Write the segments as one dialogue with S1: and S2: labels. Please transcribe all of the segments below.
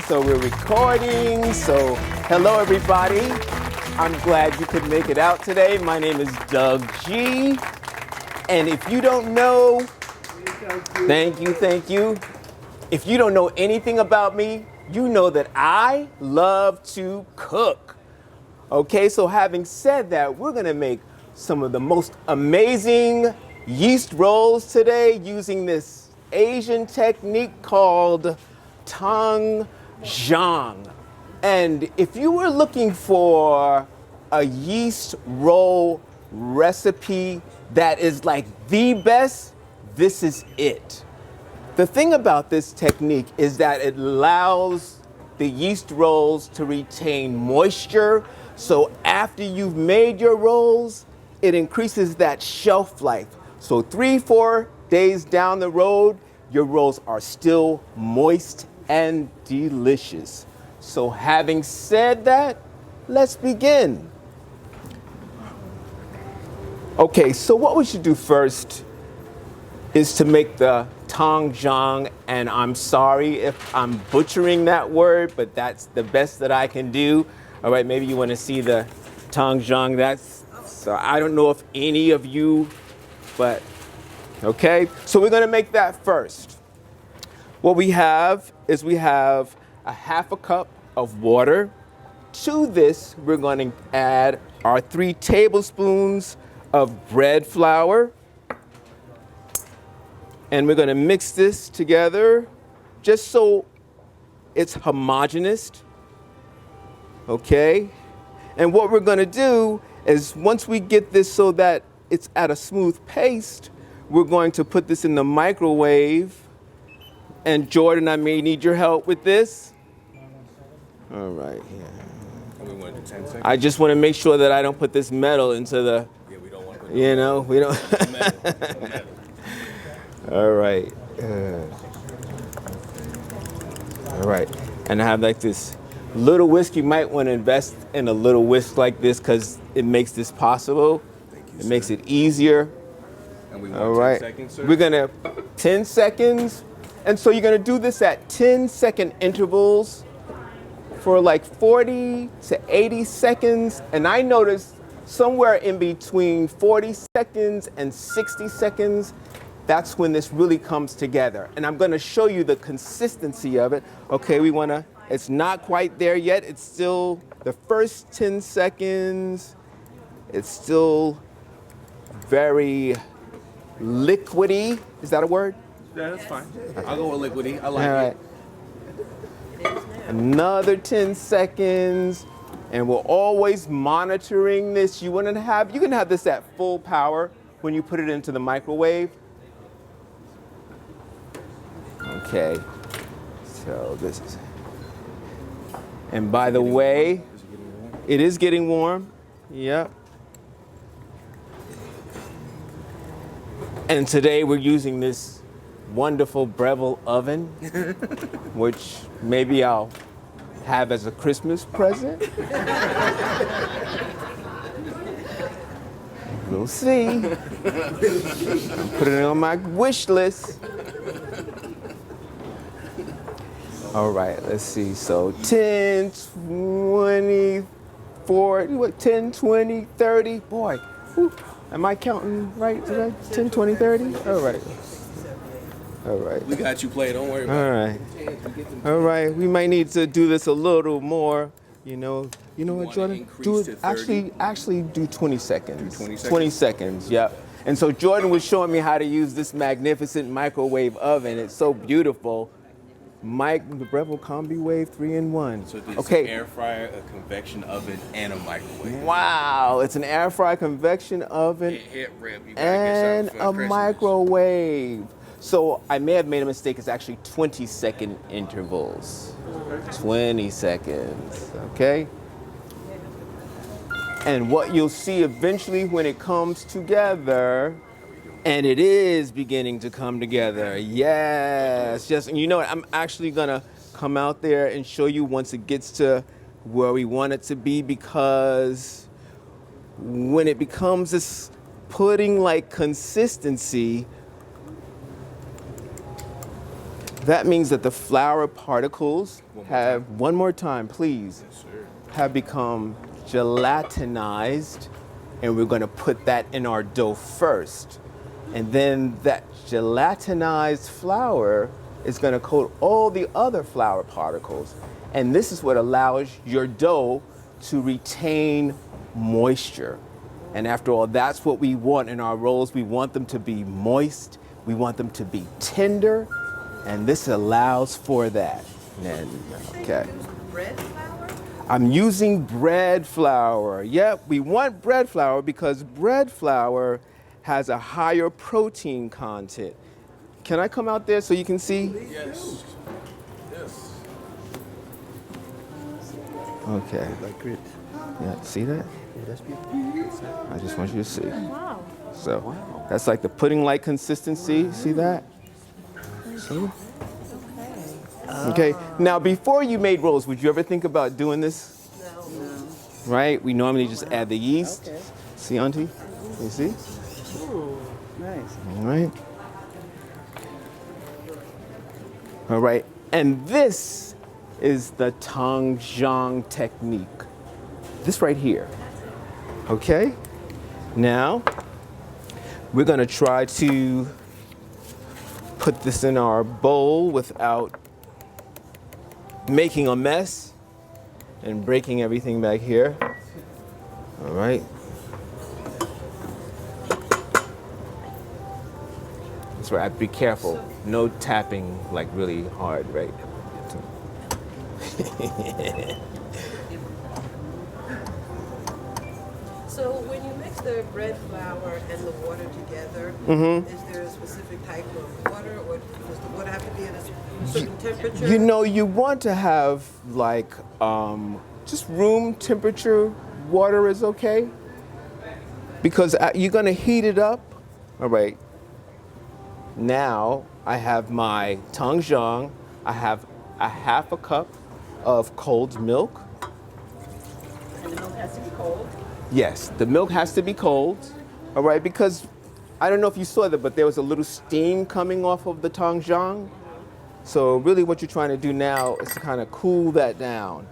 S1: so we're recording. So hello everybody. I'm glad you could make it out today. My name is Doug G. And if you don't know, thank you. If you don't know anything about me, you know that I love to cook. Okay, so having said that, we're gonna make some of the most amazing yeast rolls today using this Asian technique called Tangzhong. And if you were looking for a yeast roll recipe that is like the best, this is it. The thing about this technique is that it allows the yeast rolls to retain moisture. So after you've made your rolls, it increases that shelf life. So 3-4 days down the road, your rolls are still moist and delicious. So having said that, let's begin. Okay, so what we should do first is to make the Tangzhong, and I'm sorry if I'm butchering that word, but that's the best that I can do. All right, maybe you want to see the Tangzhong. So I don't know if any of you, but okay. So we're going to make that first. What we have is a half a cup of water. To this, we're going to add our 3 tablespoons of bread flour. And we're going to mix this together just so it's homogeneous. Okay? And what we're going to do is once we get this so that it's at a smooth paste, we're going to put this in the microwave. And Jordan, I may need your help with this. All right. Yeah.
S2: We want to do 10 seconds?
S1: I just want to make sure that I don't put this metal into the,
S2: Yeah, we don't want to put
S1: we don't.
S2: metal.
S1: All right. All right. And I have like this little whisk. You might want to invest in a little whisk like this because it makes this possible.
S2: Thank you,
S1: It makes it easier.
S2: And we want
S1: All
S2: 10
S1: right.
S2: seconds, sir?
S1: We're going to 10 seconds. And so you're going to do this at 10-second intervals for like 40 to 80 seconds. And I noticed somewhere in between 40 seconds and 60 seconds, that's when this really comes together. And I'm going to show you the consistency of it. Okay, it's not quite there yet. It's still the first 10 seconds. It's still very liquidy. Is that a word?
S2: Yeah, that's fine. I'll go with liquidy. I like
S1: All right. Another 10 seconds. And we're always monitoring this. You can have this at full power when you put it into the microwave. Okay, so this is, and by the way, it is getting warm. Yep. And today we're using this wonderful Breville oven, which maybe I'll have as a Christmas present. We'll see. I'm putting it on my wish list. All right, let's see. So 10, 20, 40, 10, 20, 30. Boy, whew, am I counting right? 10, 20, 30? All right. All right.
S2: We got you played. Don't worry about it.
S1: All right. All right. We might need to do this a little more. You know what, Jordan? Do it. Actually, do 20 seconds.
S2: 20 seconds?
S1: 20 seconds. Yep. And so Jordan was showing me how to use this magnificent microwave oven. It's so beautiful. The Breville Combi Wave 3-in-1.
S2: So it's
S1: okay.
S2: an air fryer, a convection oven, and a microwave.
S1: Wow, it's an air fryer, convection oven, and a microwave. So I may have made a mistake. It's actually 20-second intervals. 20 seconds, okay? And what you'll see eventually when it comes together, and it is beginning to come together. Yes, yes. And you know what? I'm actually gonna come out there and show you once it gets to where we want it to be, because when it becomes this pudding-like consistency, that means that the flour particles have, one more time, please,
S2: Yes, sir.
S1: have become gelatinized, and we're going to put that in our dough first. And then that gelatinized flour is going to coat all the other flour particles. And this is what allows your dough to retain moisture. And after all, that's what we want in our rolls. We want them to be moist. We want them to be tender. And this allows for that. And, okay.
S3: Bread flour?
S1: I'm using bread flour. Yep, we want bread flour because bread flour has a higher protein content. Can I come out there so you can see?
S2: Yes. Yes.
S1: Okay.
S4: Like grit.
S1: Yeah, see that?
S4: Yeah, that's beautiful.
S1: I just want you to see.
S3: Wow.
S1: So that's like the pudding-like consistency. See that? See? Okay. Now, before you made rolls, would you ever think about doing this?
S3: No.
S1: Right? We normally just add the yeast.
S4: Okay.
S1: See, Auntie? You see?
S4: Ooh, nice.
S1: All right. All right. And this is the Tangzhong technique. This right here. Okay? Now, we're going to try to put this in our bowl without making a mess and breaking everything back here. All right. That's right. Be careful. No tapping like really hard, right?
S3: So when you mix the bread flour and the water together, is there a specific type of water, or does the water have to be at a certain temperature?
S1: You know, you want to have like just room temperature water is okay because you're going to heat it up. All right. Now I have my Tangzhong. I have a half a cup of cold milk.
S3: And the milk has to be cold?
S1: Yes, the milk has to be cold. All right, because I don't know if you saw that, but there was a little steam coming off of the Tangzhong. So really what you're trying to do now is to kind of cool that down.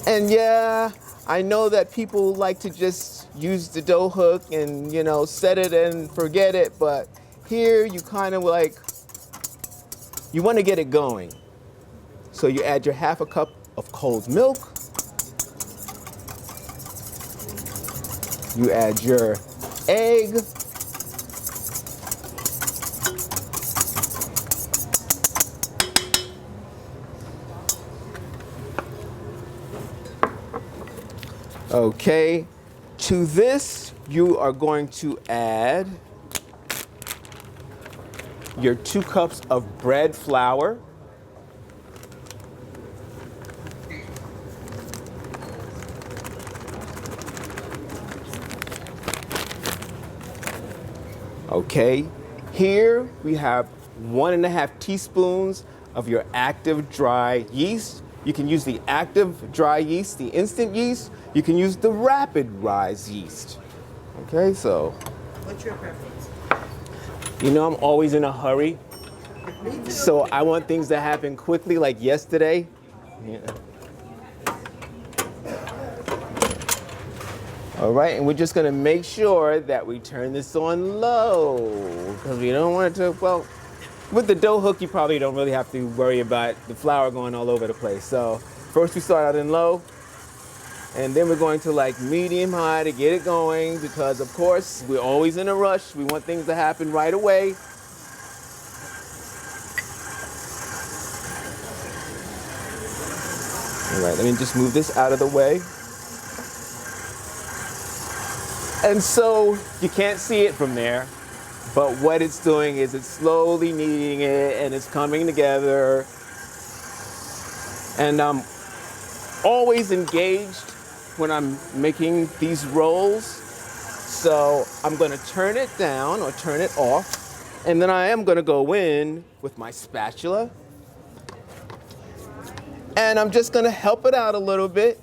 S1: And yeah, I know that people like to just use the dough hook and, you know, set it and forget it, but here you kind of like, you want to get it going. So you add your half a cup of cold milk. You add your egg. Okay, to this you are going to add your 2 cups of bread flour. Okay, here we have 1.5 teaspoons of your active dry yeast. You can use the active dry yeast, the instant yeast. You can use the rapid rise yeast. Okay, so.
S3: What's your preference?
S1: You know, I'm always in a hurry. So I want things to happen quickly, like yesterday. Yeah. All right, and we're just gonna make sure that we turn this on low because we don't want it to, well, with the dough hook, you probably don't really have to worry about the flour going all over the place. So first we start out in low, and then we're going to like medium high to get it going because of course, we're always in a rush. We want things to happen right away. All right, let me just move this out of the way. And so you can't see it from there, but what it's doing is it's slowly kneading it and it's coming together. And I'm always engaged when I'm making these rolls. So I'm gonna turn it down or turn it off. And then I am gonna go in with my spatula. And I'm just gonna help it out a little bit.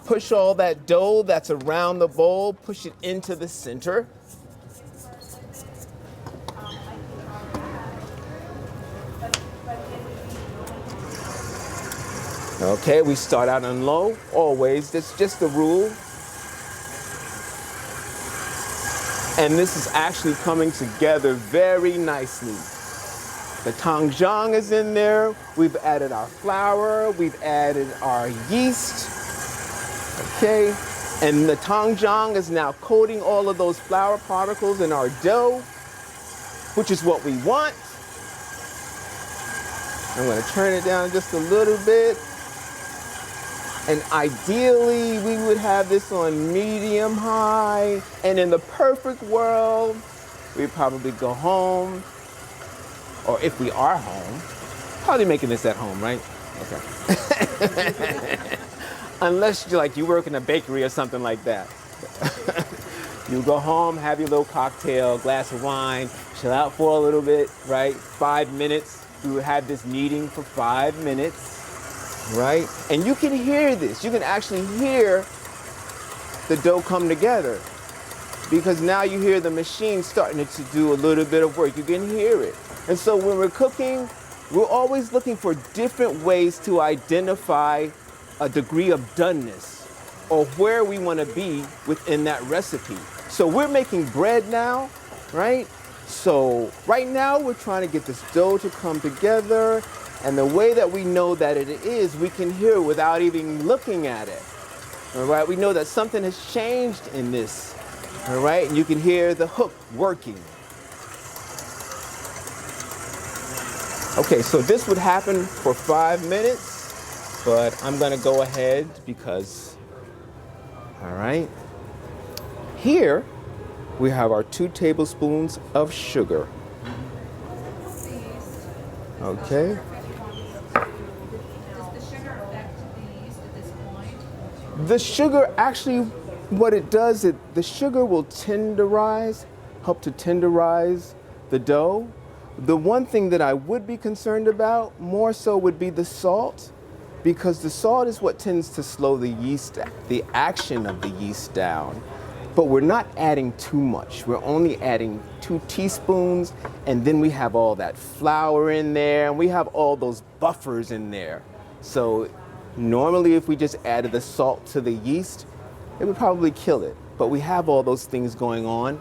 S1: Push all that dough that's around the bowl, push it into the center. Okay, we start out on low, always. That's just the rule. And this is actually coming together very nicely. The Tangzhong is in there. We've added our flour. We've added our yeast. Okay, and the Tangzhong is now coating all of those flour particles in our dough, which is what we want. I'm going to turn it down just a little bit. And ideally, we would have this on medium high. And in the perfect world, we'd probably go home. Or if we are home, probably making this at home, right? Okay. Unless you work in a bakery or something like that. You go home, have your little cocktail, glass of wine, chill out for a little bit, right? 5 minutes. We would have this meeting for 5 minutes. Right? And you can hear this. You can actually hear the dough come together because now you hear the machine starting to do a little bit of work. You can hear it. And so when we're cooking, we're always looking for different ways to identify a degree of doneness or where we want to be within that recipe. So we're making bread now, right? So right now we're trying to get this dough to come together. And the way that we know that it is, we can hear it without even looking at it. All right, we know that something has changed in this. All right, and you can hear the hook working. Okay, so this would happen for 5 minutes, but I'm gonna go ahead because, all right. Here, we have our 2 tablespoons of sugar. Okay. The sugar actually, what it does, the sugar will tenderize, help to tenderize the dough. The one thing that I would be concerned about more so would be the salt, because the salt is what tends to slow the yeast, the action of the yeast down. But we're not adding too much. We're only adding 2 teaspoons, and then we have all that flour in there, and we have all those buffers in there. So normally, if we just added the salt to the yeast, it would probably kill it. But we have all those things going on,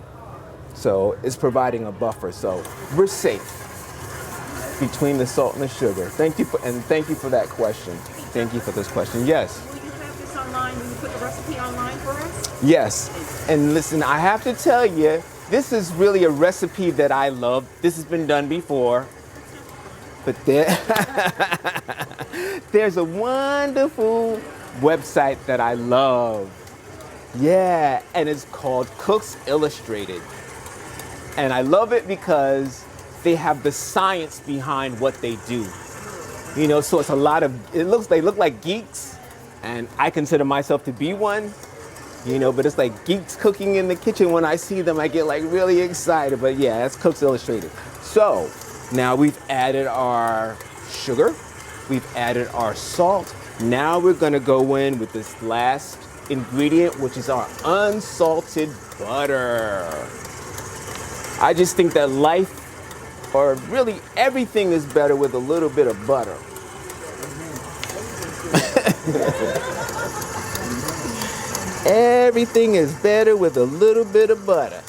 S1: so it's providing a buffer. So we're safe between the salt and the sugar. Thank you for that question. Thank you for this question. Yes.
S5: Will you have this online? Will you put the recipe online for us?
S1: Yes. And listen, I have to tell you, this is really a recipe that I love. This has been done before. But there's a wonderful website that I love. Yeah, and it's called Cooks Illustrated. And I love it because they have the science behind what they do. You know, so it's a lot of, they look like geeks, and I consider myself to be one, you know, but it's like geeks cooking in the kitchen. When I see them, I get like really excited. But yeah, that's Cooks Illustrated. So now we've added our sugar, we've added our salt. Now we're gonna go in with this last ingredient, which is our unsalted butter. I just think that life, or really everything, is better with a little bit of butter. Everything is better with a little bit of butter.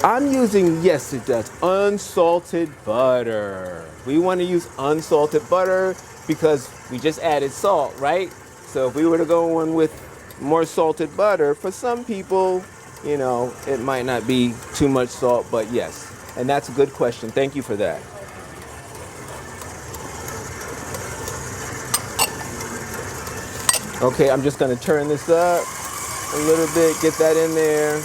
S1: I'm using, yes it does, unsalted butter. We want to use unsalted butter because we just added salt, right? So if we were to go in with more salted butter, for some people, you know, it might not be too much salt, but yes. And that's a good question. Thank you for that. Okay, I'm just gonna turn this up a little bit, get that in there.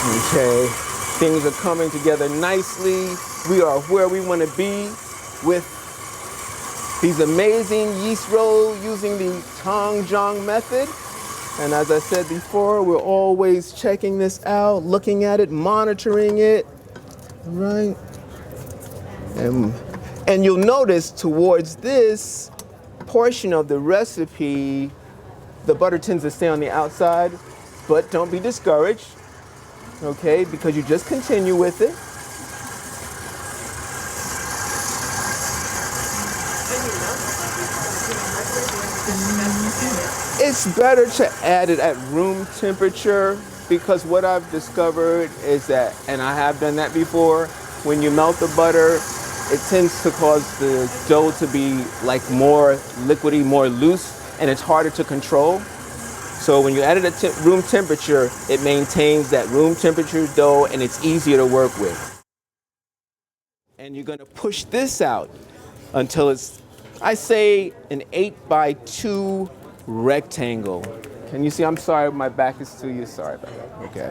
S1: Okay, things are coming together nicely. We are where we want to be with these amazing yeast rolls using the Tangzhong method. And as I said before, we're always checking this out, looking at it, monitoring it, right? And you'll notice towards this portion of the recipe, the butter tends to stay on the outside, but don't be discouraged. Okay, because you just continue with it. It's better to add it at room temperature because what I've discovered is that, and I have done that before, when you melt the butter, it tends to cause the dough to be like more liquidy, more loose, and it's harder to control. So when you add it at room temperature, it maintains that room temperature dough and it's easier to work with. And you're gonna push this out until it's, I say, an 8x2 rectangle. Can you see? I'm sorry, my back is to you. Sorry about that. Okay.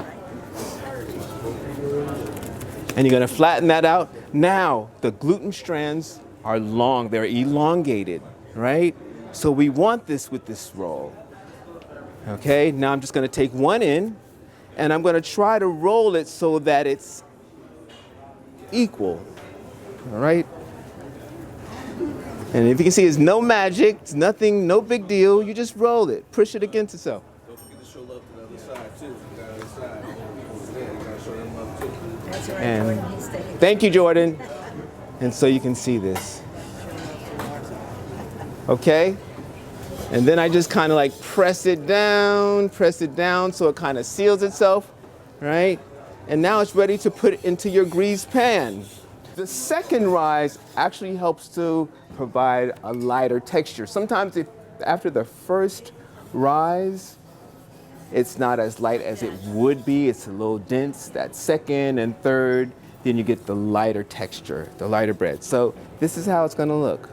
S1: And you're gonna flatten that out. Now, the gluten strands are long, they're elongated, right? So we want this with this roll. Okay, now I'm just gonna take one in and I'm gonna try to roll it so that it's equal, all right? And if you can see, it's no magic, it's nothing, no big deal. You just roll it, push it against itself.
S2: Don't forget to show love to the other side, too. The other side. Yeah, you gotta show them love, too.
S3: That's right.
S1: And
S3: Jordan, he's taking
S1: thank you, Jordan. And so you can see this. Okay? And then I just kind of like press it down so it kind of seals itself, right? And now it's ready to put it into your greased pan. The second rise actually helps to provide a lighter texture. Sometimes after the first rise, it's not as light as it would be. It's a little dense. That second and third, then you get the lighter texture, the lighter bread. So this is how it's gonna look.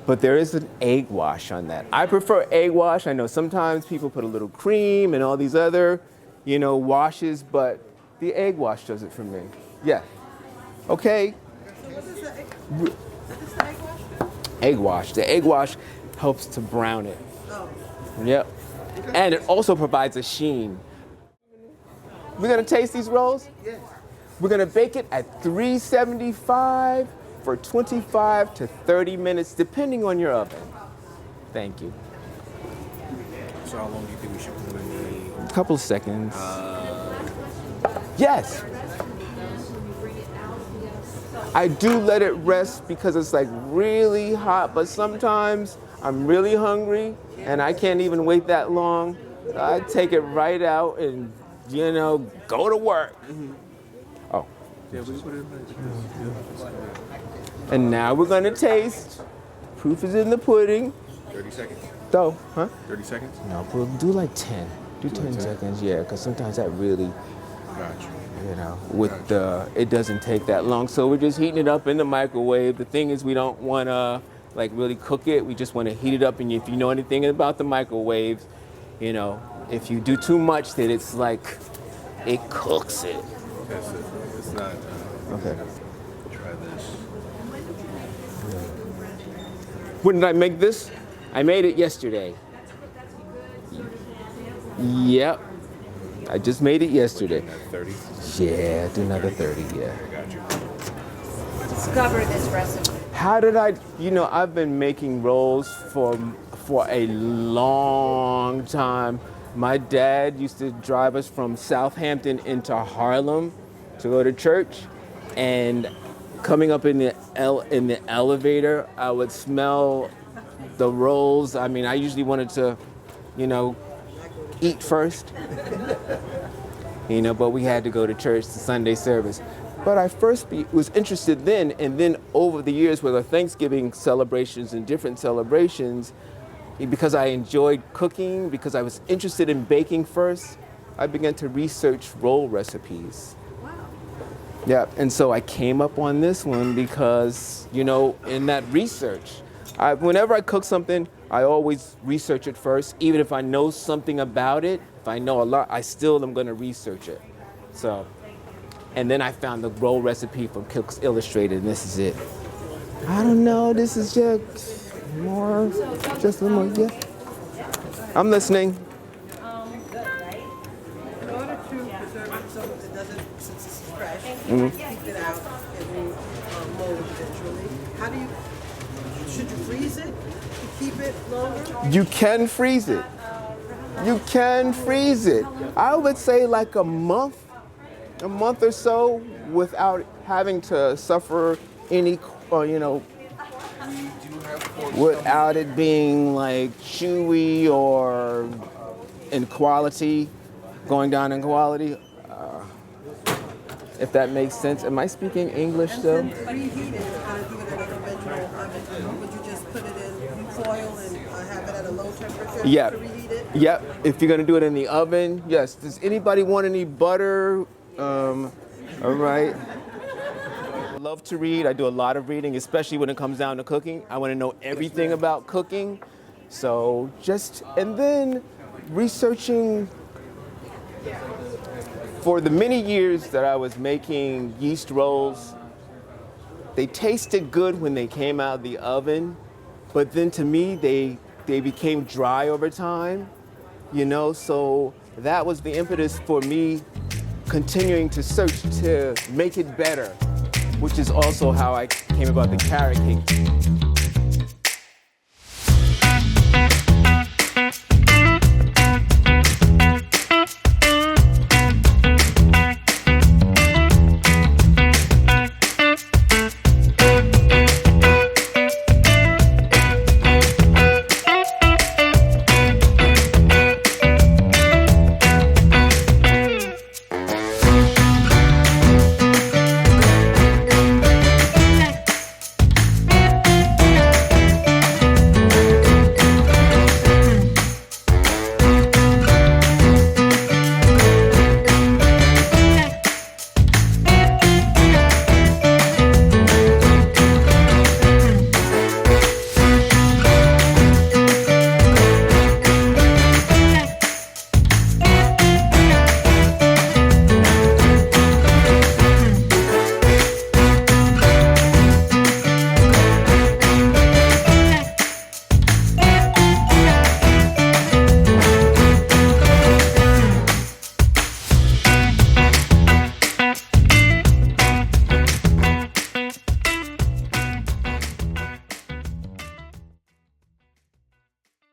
S1: But there is an egg wash on that. I prefer egg wash. I know sometimes people put a little cream and all these other, washes, but the egg wash does it for me. Yeah. Okay.
S3: So what is the egg wash?
S1: Egg wash. The egg wash helps to brown it.
S3: Oh.
S1: Yep. And it also provides a sheen. We're gonna taste these rolls?
S3: Yes.
S1: We're gonna bake it at 375 for 25 to 30 minutes, depending on your oven. Thank you.
S2: So how long do you think we should put in
S1: A couple of seconds. Yes. I do let it rest because it's like really hot, but sometimes I'm really hungry and I can't even wait that long. I take it right out and, go to work. Oh.
S2: Yeah, we put it in like this.
S1: And now we're gonna taste. Proof is in the pudding.
S2: 30 seconds.
S1: So, huh?
S2: 30 seconds?
S1: No, we'll do like 10. Do 10 seconds, yeah, because sometimes that really,
S2: Got you.
S1: it doesn't take that long. So we're just heating it up in the microwave. The thing is we don't wanna really cook it. We just wanna heat it up. And if you know anything about the microwaves, if you do too much, then it's like, it cooks it.
S2: That's it. It's not.
S1: Okay.
S2: Try this.
S1: When did I make this? I made it yesterday. Yep. I just made it yesterday.
S2: At 30.
S1: Yeah, do another 30, yeah.
S2: I got you.
S5: Discover this recipe.
S1: How did I, I've been making rolls for a long time. My dad used to drive us from Southampton into Harlem to go to church, and coming up in the elevator, I would smell the rolls. I mean, I usually wanted to, eat first, but we had to go to church, the Sunday service. But I first was interested then, and then over the years with our Thanksgiving celebrations and different celebrations, because I enjoyed cooking, because I was interested in baking first, I began to research roll recipes.
S3: Wow.
S1: Yeah, and so I came up on this one because, in that research, whenever I cook something, I always research it first. Even if I know something about it, if I know a lot, I still am going to research it. So, and then I found the roll recipe from Cooks Illustrated, and this is it. I don't know, this is just a little more, yeah. I'm listening.
S3: In order to preserve it so it doesn't, since this is fresh, keep it out, it will mold eventually. Should you freeze it to keep it longer?
S1: You can freeze it. You can freeze it. I would say like a month or so without having to suffer any,
S2: Do you
S1: without it being like chewy or in quality, going down in quality. If that makes sense. Am I speaking English still?
S3: And reheat it, kind of do it in a conventional oven. Would you just put it in foil and have it at a low temperature
S1: Yep.
S3: to reheat it?
S1: Yep. If you're gonna do it in the oven, yes. Does anybody want any butter? All right. I love to read. I do a lot of reading, especially when it comes down to cooking. I want to know everything about cooking. So and then researching. For the many years that I was making yeast rolls, they tasted good when they came out of the oven, but then to me, they became dry over time, so that was the impetus for me continuing to search to make it better, which is also how I came about the carrot cake.